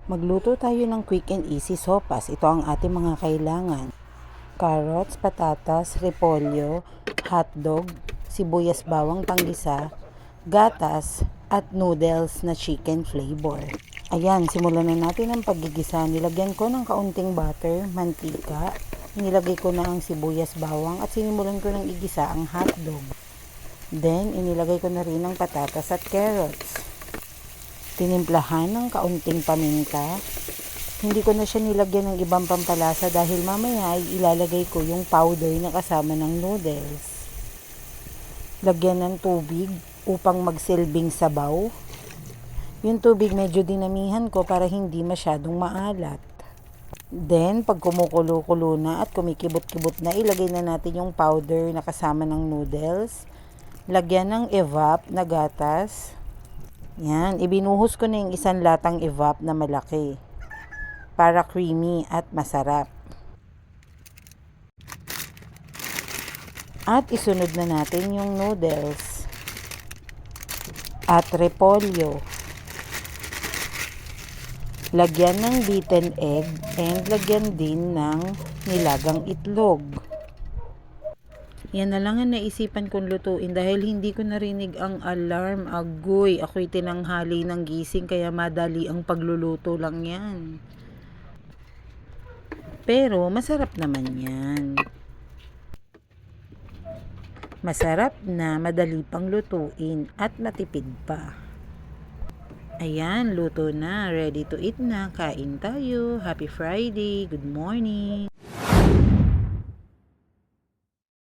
Magluto tayo ng quick and easy sopas. Ito ang ating mga kailangan. Carrots, patatas, repolyo, hotdog, sibuyas bawang panggisa, gatas, at noodles na chicken flavor. Ayan, simulan na natin ang paggigisa. Nilagyan ko ng kaunting butter, mantika, nilagay ko na ang sibuyas bawang at sinimulan ko ng igisa ang hotdog. Then, inilagay ko na rin ang patatas at carrots. Tinimplahan ng kaunting paminta. Hindi ko na siya nilagyan ng ibang pampalasa dahil mamaya ay ilalagay ko yung powder na kasama ng noodles. Lagyan ng tubig upang magsilbing sabaw. Yung tubig medyo dinamihan ko para hindi masyadong maalat. Then, pag kumukulo-kulo na at kumikibot-kibot na, ilagay na natin yung powder na kasama ng noodles. Lagyan ng evap na gatas. Yan, ibinuhos ko na yung isang latang evap na malaki para creamy at masarap. At isunod na natin yung noodles at repolyo. Lagyan ng beaten egg and lagyan din ng nilagang itlog. Yan na lang ang naisipan kong lutuin dahil hindi ko narinig ang alarm. Agoy, ako'y tinanghali ng gising kaya madali ang pagluluto lang yan. Pero masarap naman yan. Masarap na, madali pang lutuin at matipid pa. Ayan, luto na. Ready to eat na. Kain tayo. Happy Friday. Good morning.